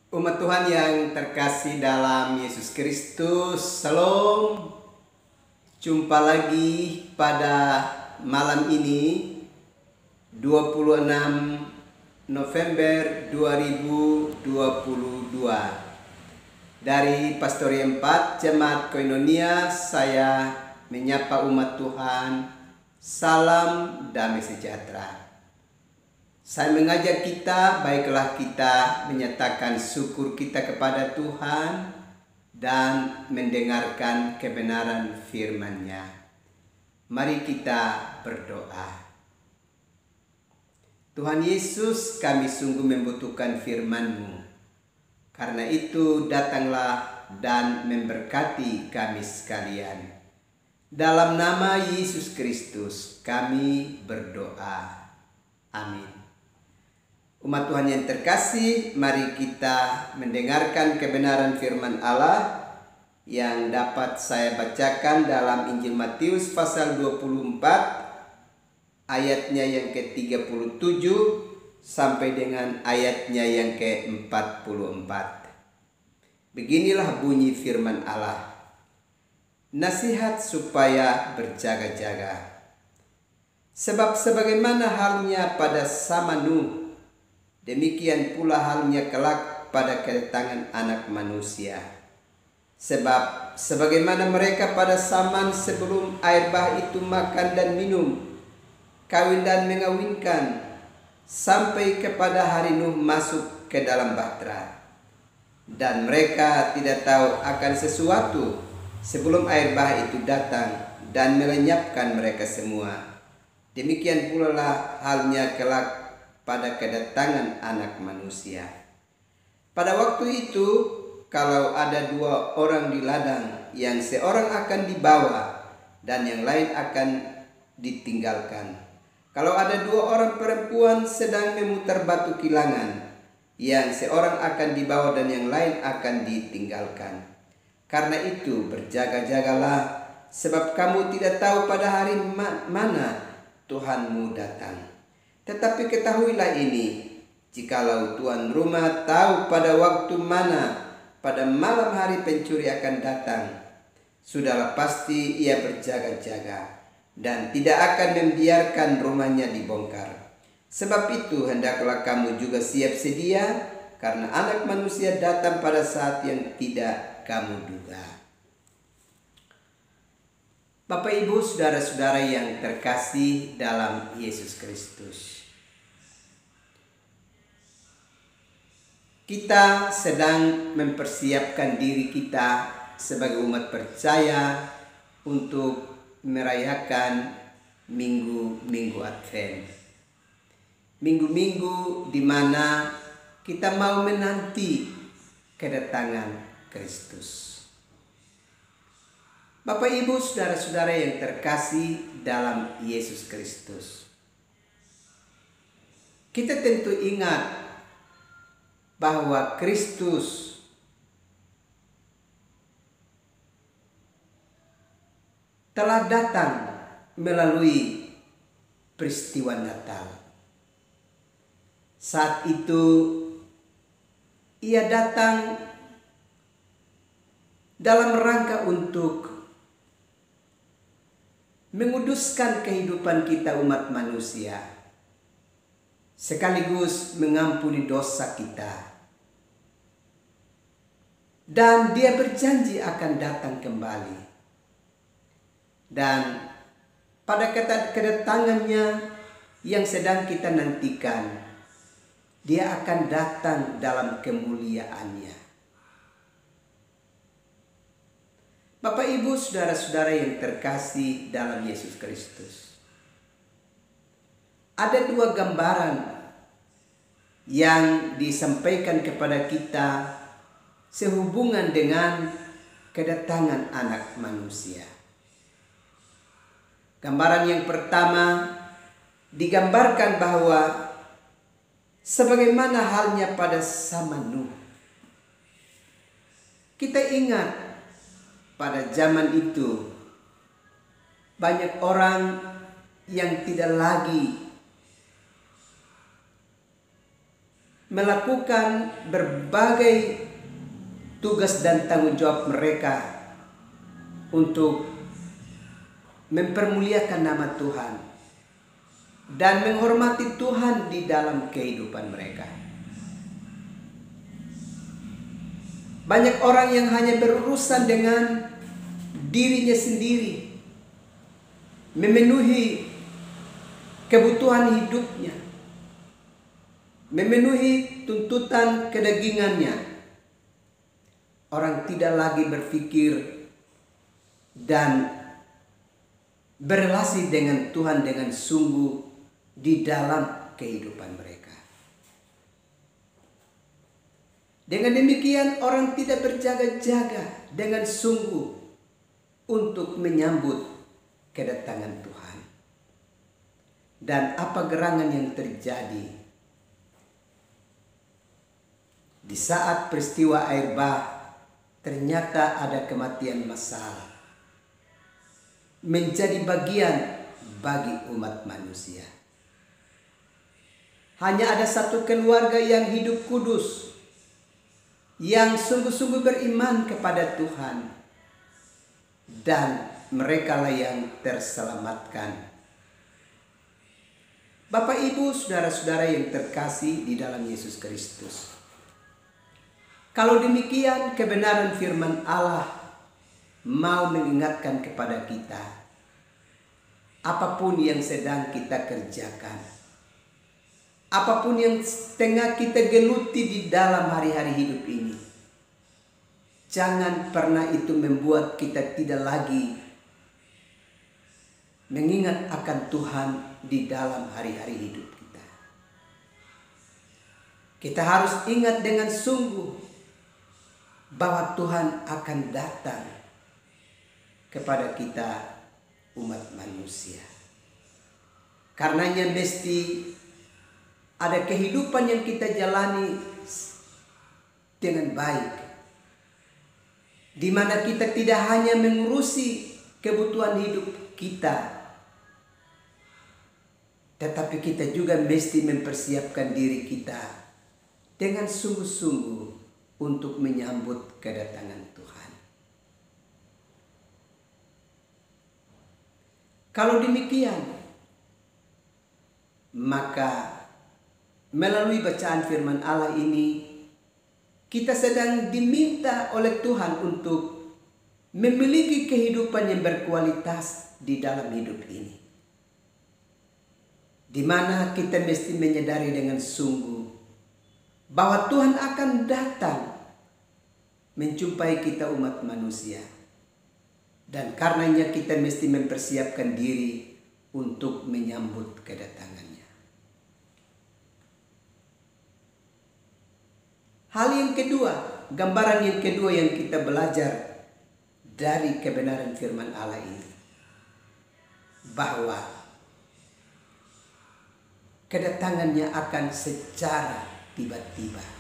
Umat Tuhan yang terkasih dalam Yesus Kristus, Shalom. Jumpa lagi pada malam ini 26 November 2022 dari Pastori 4 Jemaat Koinonia. Saya menyapa umat Tuhan, salam damai sejahtera. Saya mengajak kita, baiklah kita menyatakan syukur kita kepada Tuhan dan mendengarkan kebenaran firman-Nya. Mari kita berdoa. Tuhan Yesus, kami sungguh membutuhkan firman-Mu. Karena itu datanglah dan memberkati kami sekalian. Dalam nama Yesus Kristus kami berdoa. Amin. Umat Tuhan yang terkasih, mari kita mendengarkan kebenaran firman Allah yang dapat saya bacakan dalam Injil Matius pasal 24 ayatnya yang ke-37 sampai dengan ayatnya yang ke-44. Beginilah bunyi firman Allah. Nasihat supaya berjaga-jaga. Sebab sebagaimana halnya pada zaman Nuh, demikian pula halnya kelak pada kedatangan Anak Manusia. Sebab sebagaimana mereka pada zaman sebelum air bah itu makan dan minum, kawin dan mengawinkan, sampai kepada hari Nuh masuk ke dalam bahtera. Dan mereka tidak tahu akan sesuatu sebelum air bah itu datang dan melenyapkan mereka semua. Demikian pula lah halnya kelak pada kedatangan Anak Manusia. Pada waktu itu, kalau ada dua orang di ladang, yang seorang akan dibawa dan yang lain akan ditinggalkan. Kalau ada dua orang perempuan sedang memutar batu kilangan, yang seorang akan dibawa dan yang lain akan ditinggalkan. Karena itu berjaga-jagalah, sebab kamu tidak tahu pada hari mana Tuhanmu datang. Tetapi ketahuilah ini, jikalau tuan rumah tahu pada waktu mana pada malam hari pencuri akan datang, sudahlah pasti ia berjaga-jaga dan tidak akan membiarkan rumahnya dibongkar. Sebab itu hendaklah kamu juga siap sedia, karena Anak Manusia datang pada saat yang tidak kamu duga. Bapak, Ibu, saudara-saudara yang terkasih dalam Yesus Kristus, kita sedang mempersiapkan diri kita sebagai umat percaya untuk merayakan minggu-minggu Advent. Minggu-minggu di mana kita mau menanti kedatangan Kristus. Bapak, Ibu, saudara-saudara yang terkasih dalam Yesus Kristus, kita tentu ingat bahwa Kristus telah datang melalui peristiwa Natal. Saat itu ia datang dalam rangka untuk menguduskan kehidupan kita umat manusia, sekaligus mengampuni dosa kita. Dan dia berjanji akan datang kembali. Dan pada kedatangannya yang sedang kita nantikan, dia akan datang dalam kemuliaannya. Bapak, Ibu, saudara-saudara yang terkasih dalam Yesus Kristus, ada dua gambaran yang disampaikan kepada kita sehubungan dengan kedatangan Anak Manusia. Gambaran yang pertama digambarkan bahwa sebagaimana halnya pada zaman Nuh. Kita ingat pada zaman itu banyak orang yang tidak lagi melakukan berbagai tugas dan tanggung jawab mereka untuk mempermuliakan nama Tuhan dan menghormati Tuhan di dalam kehidupan mereka. Banyak orang yang hanya berurusan dengan dirinya sendiri, memenuhi kebutuhan hidupnya, memenuhi tuntutan kedagingannya. Orang tidak lagi berpikir dan berelasi dengan Tuhan dengan sungguh di dalam kehidupan mereka. Dengan demikian orang tidak berjaga-jaga dengan sungguh untuk menyambut kedatangan Tuhan. Dan apa gerangan yang terjadi di saat peristiwa air bah, ternyata ada kematian massal menjadi bagian bagi umat manusia. Hanya ada satu keluarga yang hidup kudus, yang sungguh-sungguh beriman kepada Tuhan, dan merekalah yang terselamatkan. Bapak, Ibu, saudara-saudara yang terkasih di dalam Yesus Kristus, kalau demikian kebenaran firman Allah mau mengingatkan kepada kita, apapun yang sedang kita kerjakan, apapun yang tengah kita geluti di dalam hari-hari hidup ini, jangan pernah itu membuat kita tidak lagi mengingat akan Tuhan di dalam hari-hari hidup kita. Kita harus ingat dengan sungguh bahwa Tuhan akan datang kepada kita umat manusia. Karenanya mesti ada kehidupan yang kita jalani dengan baik, di mana kita tidak hanya mengurusi kebutuhan hidup kita, tetapi kita juga mesti mempersiapkan diri kita dengan sungguh-sungguh untuk menyambut kedatangan Tuhan. Kalau demikian, maka melalui bacaan firman Allah ini, kita sedang diminta oleh Tuhan untuk memiliki kehidupan yang berkualitas di dalam hidup ini, di mana kita mesti menyadari dengan sungguh bahwa Tuhan akan datang menjumpai kita umat manusia. Dan karenanya kita mesti mempersiapkan diri untuk menyambut kedatangannya. Hal yang kedua, gambaran yang kedua yang kita belajar dari kebenaran firman Allah ini, bahwa kedatangannya akan secara tiba-tiba.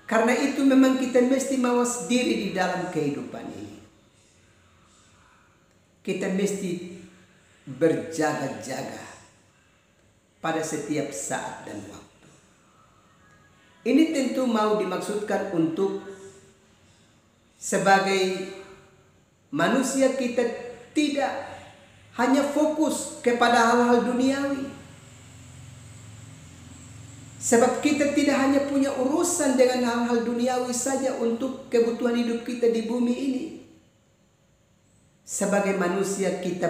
Karena itu memang kita mesti mawas diri di dalam kehidupan ini. Kita mesti berjaga-jaga pada setiap saat dan waktu. Ini tentu mau dimaksudkan untuk sebagai manusia kita tidak hanya fokus kepada hal-hal duniawi. Sebab kita tidak hanya punya urusan dengan hal-hal duniawi saja untuk kebutuhan hidup kita di bumi ini. Sebagai manusia kita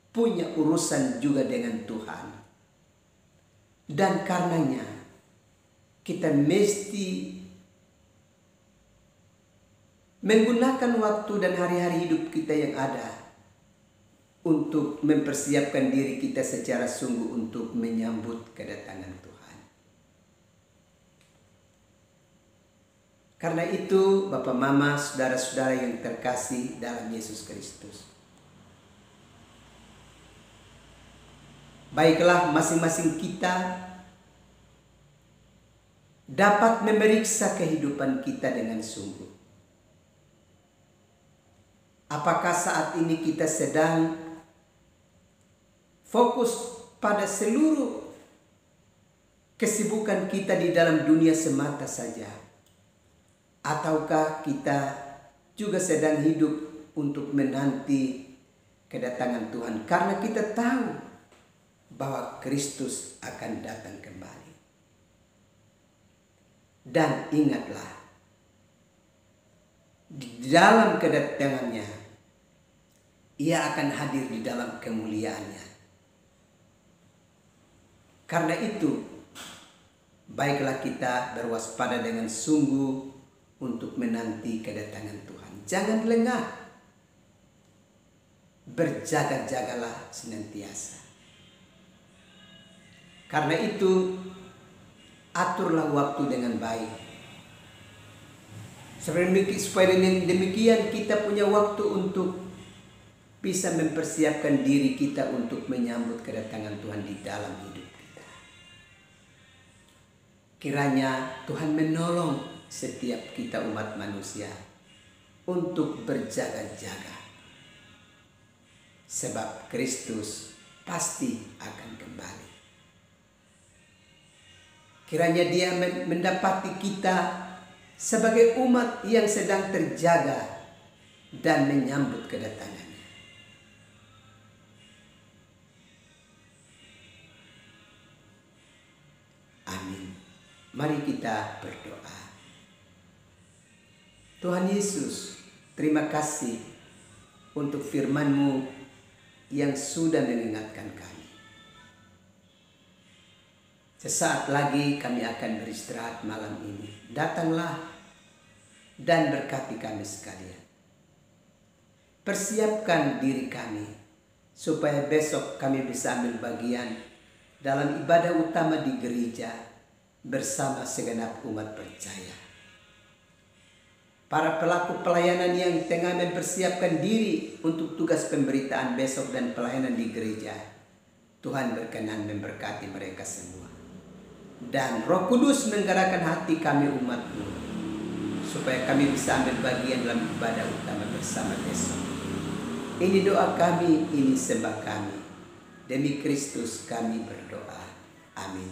punya urusan juga dengan Tuhan. Dan karenanya kita mesti menggunakan waktu dan hari-hari hidup kita yang ada untuk mempersiapkan diri kita secara sungguh untuk menyambut kedatangan Tuhan. Karena itu, Bapak, Mama, saudara-saudara yang terkasih dalam Yesus Kristus, baiklah masing-masing kita dapat memeriksa kehidupan kita dengan sungguh. Apakah saat ini kita sedang fokus pada seluruh kesibukan kita di dalam dunia semata saja? Ataukah kita juga sedang hidup untuk menanti kedatangan Tuhan karena kita tahu bahwa Kristus akan datang kembali? Dan ingatlah, di dalam kedatangannya Ia akan hadir di dalam kemuliaannya. Karena itu, baiklah kita berwaspada dengan sungguh untuk menanti kedatangan Tuhan. Jangan lengah. Berjaga-jagalah senantiasa. Karena itu, aturlah waktu dengan baik. Supaya dengan demikian kita punya waktu untuk bisa mempersiapkan diri kita untuk menyambut kedatangan Tuhan di dalam hidup kita. Kiranya Tuhan menolong setiap kita umat manusia untuk berjaga-jaga. Sebab Kristus pasti akan kembali. Kiranya Dia mendapati kita sebagai umat yang sedang terjaga dan menyambut kedatangannya. Amin. Mari kita berdoa. Tuhan Yesus, terima kasih untuk firman-Mu yang sudah mengingatkan kami. Sesaat lagi kami akan beristirahat malam ini. Datanglah dan berkati kami sekalian. Persiapkan diri kami supaya besok kami bisa ambil bagian dalam ibadah utama di gereja bersama segenap umat percaya. Para pelaku pelayanan yang tengah mempersiapkan diri untuk tugas pemberitaan besok dan pelayanan di gereja, Tuhan berkenan memberkati mereka semua. Dan Roh Kudus menggerakkan hati kami umat-Mu, supaya kami bisa ambil bagian dalam ibadah utama bersama besok. Ini doa kami, ini sembah kami. Demi Kristus kami berdoa. Amin.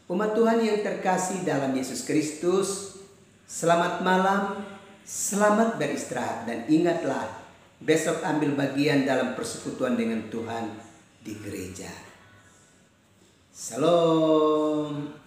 Umat Tuhan yang terkasih dalam Yesus Kristus, selamat malam. Selamat beristirahat dan ingatlah besok ambil bagian dalam persekutuan dengan Tuhan di gereja. Salam.